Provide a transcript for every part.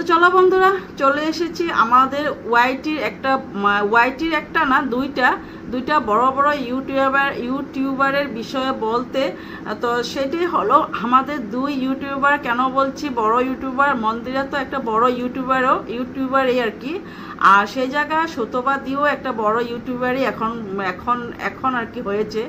চলো বন্ধুরা, চলে এসেছি আমাদের ওয়াইটির একটা না দুইটা বড় বড় ইউটিউবারের বিষয়ে বলতে। তো সেটাই হলো আমাদের দুই ইউটিউবার। কেন বলছি বড় ইউটিউবার? মন্দিরা তো একটা বড় ইউটিউবারই আর কি। আর সেই জায়গায় সুতোবাদিও একটা বড় ইউটিউবারই এখন আর কি হয়েছে।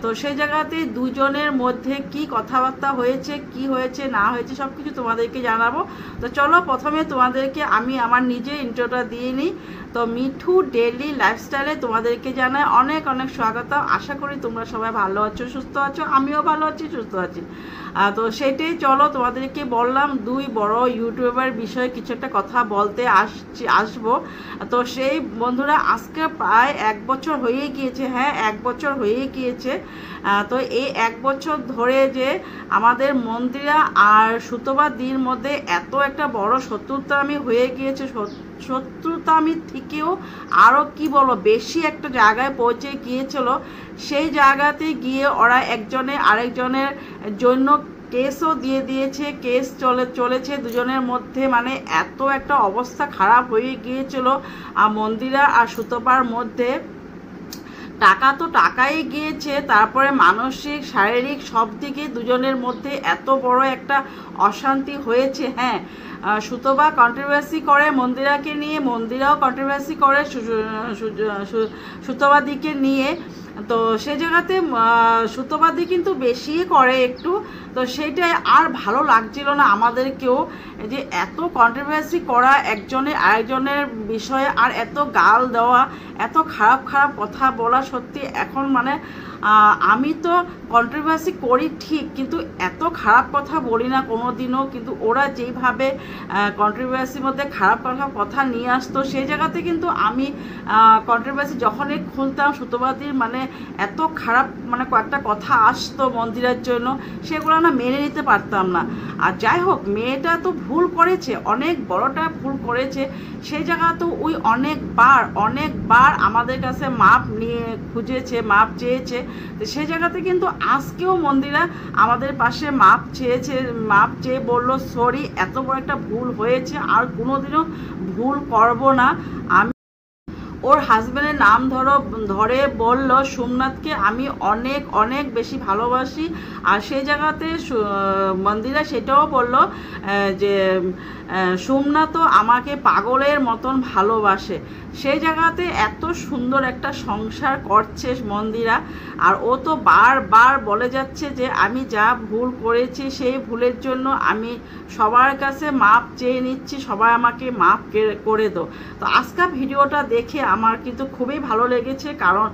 তো সেই জায়গাতে দুজনের মধ্যে কি কথাবার্তা হয়েছে, কি হয়েছে না হয়েছে সব কিছু তোমাদেরকে জানাবো। তো চলো প্রথমে তোমাদেরকে আমি আমার নিজে ইন্ট্রোটা দিয়ে নিই। তো মিঠু ডেইলি লাইফস্টাইলে তোমাদেরকে জানাই অনেক অনেক স্বাগত। আশা করি তোমরা সবাই ভালো আছো, সুস্থ আছো। আমিও ভালো আছি, সুস্থ আছি। তো সেটাই চলো তোমাদেরকে বললাম দুই বড় ইউটিউবার বিষয়ে কিছু একটা কথা বলতে আসবো। তো সেই বন্ধুরা আজকে প্রায় 1 বছর হয়ে গিয়েছে। হ্যাঁ, 1 বছর হয়ে গিয়েছে। তো এই 1 বছর ধরে যে আমাদের মন্দিরা আর সুতোবাদির মধ্যে এত একটা বড় শত্রুতা আমি হয়ে গিয়েছে, শত্রুতা আমি থেকেও আরও কি বলো বেশি একটা জায়গায় পৌঁছে গিয়েছিল। সেই জায়গাতে গিয়ে ওরা একজনে আরেকজনের জন্য কেসও দিয়ে দিয়েছে। কেস চলেছে দুজনের মধ্যে। মানে এত একটা অবস্থা খারাপ হয়ে গিয়েছিল মন্দিরা আর সুতোবার মধ্যে। টাকা তো টাকাই গিয়েছে, তারপরে মানসিক শারীরিক সব দিকে দুজনের মধ্যে এত বড় একটা অশান্তি হয়েছে। হ্যাঁ, সুতোবা কন্ট্রোভার্সি করে মন্দিরাকে নিয়ে, মন্দিরাও কন্ট্রোভার্সি করে সুতোবাদিকে নিয়ে। তো সেই জায়গাতে সুতোবাদি কিন্তু বেশি করে একটু। তো সেইটাই আর ভালো লাগছিল না আমাদেরকেও, যে এত কন্ট্রোভার্সি করা একজনে আরেকজনের বিষয়ে, আর এত গাল দেওয়া, এত খারাপ খারাপ কথা বলা। সত্যি এখন মানে আমি তো কন্ট্রোভার্সি করি ঠিক, কিন্তু এত খারাপ কথা বলি না কোনো দিনও। কিন্তু ওরা যেইভাবে কন্ট্রোভার্সির মধ্যে খারাপ খারাপ কথা নিয়ে আসতো, সেই জায়গাতে কিন্তু আমি কন্ট্রোভার্সি যখনই খুলতাম সুতোবাদির মানে এত খারাপ মানে কয়েকটা কথা আসতো মন্দিরের জন্য, সেগুলো না মেনে নিতে পারতাম না। আর যাই হোক, মেয়েটা তো ভুল করেছে, অনেক বড়টা ভুল করেছে। সেই জায়গা তো ওই অনেকবার আমাদের কাছে মাপ নিয়ে খুঁজেছে, মাপ চেয়েছে। তো সেই জায়গাতে কিন্তু আজকেও মন্দিরা আমাদের পাশে মাপ চেয়ে বলল সরি, এত বড় একটা ভুল হয়েছে, আর কোনোদিনও ভুল করব না। আমি ওর হাজব্যান্ডের নাম ধরে বলল সোমনাথকে আমি অনেক অনেক বেশি ভালোবাসি। আর সেই জায়গাতে মন্দিরা সেটাও বলল যে সোমনাথও আমাকে পাগলের মতন ভালোবাসে। সেই জায়গাতে এত সুন্দর একটা সংসার করছে মন্দিরা। আর ও তো বারবার বলে যাচ্ছে যে আমি যা ভুল করেছি সেই ভুলের জন্য আমি সবার কাছে মাপ চেয়ে নিচ্ছি, সবাই আমাকে মাপ করে দাও। তো আজকের ভিডিওটা দেখে আমার কিন্তু খুবই ভালো লেগেছে, কারণ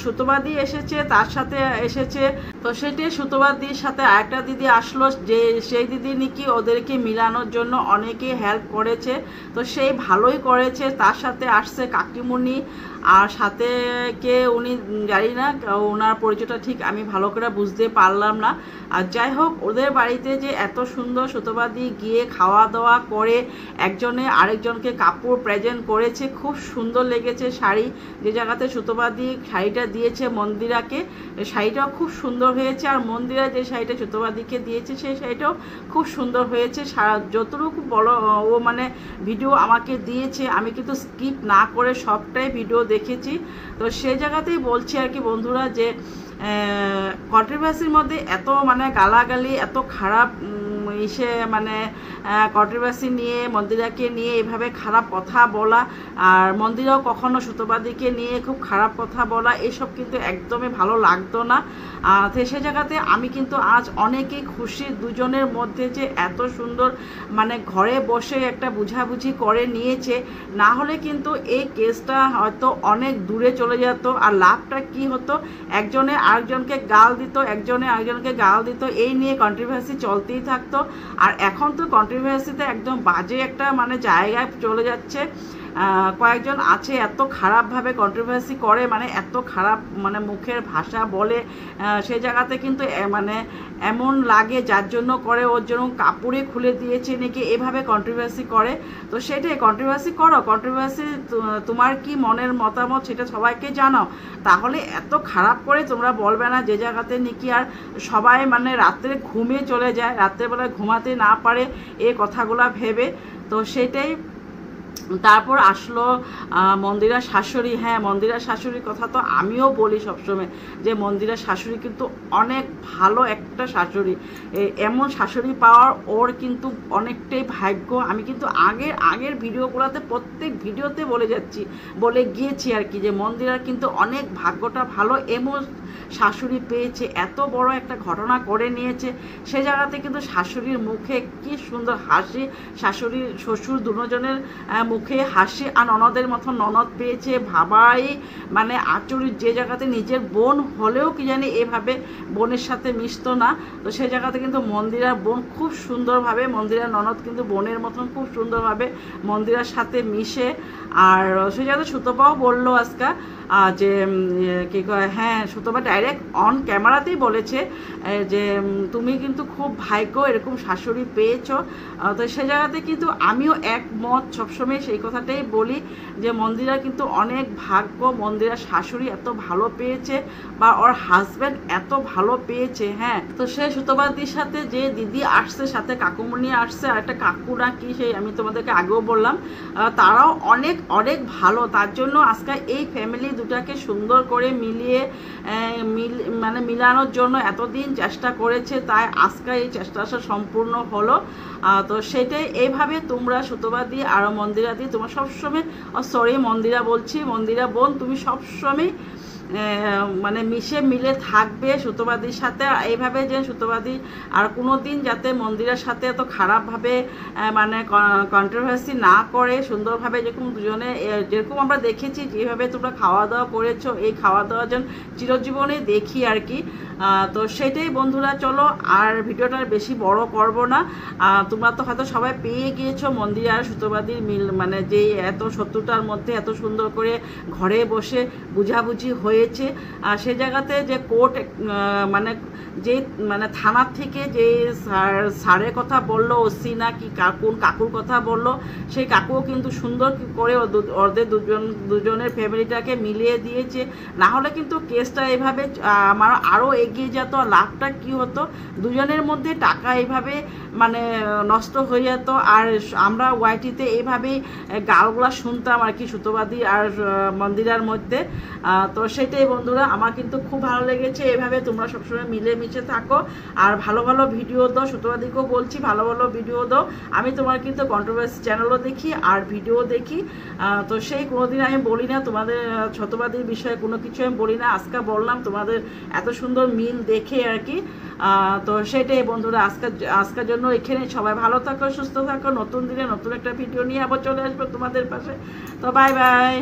সুতোবাদি এসেছে, তার সাথে এসেছে। তো সেটি সুতোবাদির সাথে আরেকটা দিদি আসলো, যে সেই দিদি নাকি ওদেরকে মিলানোর জন্য অনেকে হেল্প করেছে। তো সেই ভালোই করেছে। তার সাথে আসছে কাকিমুনি, আর সাথে কে উনি জানি না, ওনার পরিচয়টা ঠিক আমি ভালো করে বুঝতে পারলাম না। আর যাই হোক, ওদের বাড়িতে যে এত সুন্দর সুতোবাদি গিয়ে খাওয়া দাওয়া করে একজনে আরেকজনকে কাপড় প্রেজেন্ট করেছে, খুব সুন্দর লেগেছে। শাড়ি যে জায়গাতে সুতোবাদি শাড়িটা দিয়েছে মন্দিরাকে, শাড়িটাও খুব সুন্দর হয়েছে। আর মন্দিরা যে শাড়িটা সুতোবাদিকে দিয়েছে সেই শাড়িটাও খুব সুন্দর হয়েছে। যতটুকু বলো ও মানে ভিডিও আমাকে দিয়েছে, আমি কিন্তু স্কিপ না করে সবটাই ভিডিও দেখেছি। তো সেই জায়গাতেই বলছি আর কি বন্ধুরা, যে কন্ট্রোভার্সির মধ্যে এত মানে গালাগালি, এত খারাপ মানে কন্ট্রোভার্সি নিয়ে মন্দিরাকে নিয়ে এভাবে খারাপ কথা বলা, আর মন্দিরাও কখনো সুতোবাদিকে নিয়ে খুব খারাপ কথা বলা, এসব কিন্তু একদমই ভালো লাগতো না। তো সে জায়গাতে আমি কিন্তু আজ অনেকেই খুশি দুজনের মধ্যে, যে এত সুন্দর মানে ঘরে বসে একটা বুঝাবুঝি করে নিয়েছে। না হলে কিন্তু এই কেসটা হয়তো অনেক দূরে চলে যেত। আর লাভটা কি হতো, একজনে আরেকজনকে গাল দিত, একজনে আরেকজনকে গাল দিত, এই নিয়ে কন্ট্রোভার্সি চলতেই থাকতো। আর এখন তো কন্ট্রোভার্সিতে একদম বাজে একটা মানে জায়গায় চলে যাচ্ছে। কয়েকজন আছে এত খারাপভাবে কন্ট্রোভার্সি করে, মানে এত খারাপ মানে মুখের ভাষা বলে, সেই জায়গাতে কিন্তু মানে এমন লাগে যার জন্য করে ওর জন্য কাপড়ে খুলে দিয়েছে নাকি এভাবে কন্ট্রোভার্সি করে। তো সেটাই, কন্ট্রোভার্সি করো, কন্ট্রোভার্সি তোমার কি মনের মতামত সেটা সবাইকে জানাও, তাহলে এত খারাপ করে তোমরা বলবে না যে জায়গাতে নাকি আর সবাই মানে রাত্রে ঘুমিয়ে চলে যায়, রাত্রেবেলায় ঘুমাতে না পারে এই কথাগুলো ভেবে। তো সেটাই। তারপর আসলো মন্দিরা শাশুড়ি। হ্যাঁ, মন্দিরা শাশুড়ির কথা তো আমিও বলি সবসময় যে মন্দিরা শাশুড়ি কিন্তু অনেক ভালো একটা শাশুড়ি, এমন শাশুড়ি পাওয়ার ওর কিন্তু অনেকটাই ভাগ্য। আমি কিন্তু আগের ভিডিওগুলোতে প্রত্যেক ভিডিওতে বলে গিয়েছি আর কি, যে মন্দিরার কিন্তু অনেক ভাগ্যটা ভালো, এমন শাশুড়ি পেয়েছে, এত বড় একটা ঘটনা করে নিয়েছে। সে জায়গাতে কিন্তু শাশুড়ির মুখে কি সুন্দর হাসি, শাশুড়ির শ্বশুর দুজনের মুখে হাসি, আর ননদের মতো ননদ পেয়েছে। ভাবাই মানে আচরিত, যে জায়গাতে নিজের বোন হলেও কি জানি এভাবে বোনের সাথে মিশতো না। তো সেই জায়গাতে কিন্তু মন্দিরার বোন খুব সুন্দরভাবে, মন্দিরার ননদ কিন্তু বোনের মতন খুব সুন্দরভাবে মন্দিরার সাথে মিশে। আর সেই জায়গাতে সুতপাও বললো আজকে যে কী কয়, হ্যাঁ সুতপা ডাইরেক্ট অন ক্যামেরাতেই বলেছে যে তুমি কিন্তু খুব ভাগ্য এরকম শাশুড়ি পেয়েছো। তো সেই জায়গাতে কিন্তু আমিও একমত, সবসময় সেই কথাটাই বলি যে মন্দিরা কিন্তু অনেক ভাগ্য, মন্দিরা শাশুড়ি এত ভালো পেয়েছে বা ওর হাজব্যান্ড এত ভালো পেয়েছে। হ্যাঁ, তো সে সুতপাদির সাথে যে দিদি আসছে, সাথে কাকুমণি আসছে, আর একটা কাকু না কি সেই আমি তোমাদেরকে আগেও বললাম, তারাও অনেক অনেক ভালো। তার জন্য আজকে এই ফ্যামিলি দুটাকে সুন্দর করে মিলানোর জন্য এতদিন চেষ্টা করেছে, তাই আজকে এই চেষ্টাটা সম্পূর্ণ হলো। তো সেটাই, এইভাবে তোমরা সুতপাদি আর মন্দিরাদি তোমরা সবসময়, মন্দিরা বলছি, মন্দিরা বোন, তুমি সবসময় মানে মিলে থাকবে সুতপাদির সাথে। এইভাবে যে সুতপাদি আর কোনো দিন যাতে মন্দিরের সাথে এত খারাপভাবে মানে কন্ট্রোভার্সি না করে, সুন্দরভাবে যেরকম আমরা দেখেছি, যেভাবে তোমরা খাওয়া দাওয়া করেছো, এই খাওয়া দাওয়া যেন চিরজীবনে দেখি আর কি। তো সেটাই বন্ধুরা, চলো আর ভিডিওটা বেশি বড় করব না। তোমরা তো হয়তো সবাই পেয়ে গিয়েছো মন্দির আর সুতপাদির মানে যে এত শত্রুতার মধ্যে এত সুন্দর করে ঘরে বসে বুঝাবুঝি হয়েছে। সে জায়গাতে যে কোর্ট মানে থানার থেকে যে স্যারের কথা বললো, ওসি না কি কোন কাকুর কথা বললো, সেই কাকুও কিন্তু সুন্দর করে ওদের দুজনের ফ্যামিলিটাকে মিলিয়ে দিয়েছে। না হলে কিন্তু কেসটা এভাবে আমার আরও এগিয়ে যেত। লাভটা কি হতো, দুজনের মধ্যে টাকা এইভাবে মানে নষ্ট হয়ে যেত, আর আমরা ওয়াইটিতে এইভাবেই গালগুলা শুনতাম আর কি সুতপাদি আর মন্দিরার মধ্যে। তো সেটাই বন্ধুরা, আমার কিন্তু খুব ভালো লেগেছে। এভাবে তোমরা সবসময় মিলেমিশে থাকো আর ভালো ভালো ভিডিও দাও। সুতপাদিকেও বলছি ভালো ভালো ভিডিও দাও। আমি তোমার কিন্তু কন্ট্রোভার্সি চ্যানেলও দেখি আর ভিডিও দেখি। তো সেই কোনোদিন আমি বলি না তোমাদের সুতপাদির বিষয়ে কোনো কিছু আমি বলি না, আজকে বললাম তোমাদের এত সুন্দর মিল দেখে আর কি। তো সেটাই বন্ধুরা, আজকের জন্য এখানে সবাই ভালো থাকো, সুস্থ থাকো। নতুন দিনে নতুন একটা ভিডিও নিয়ে আবার চলে আসবো তোমাদের পাশে। তো বাই বাই।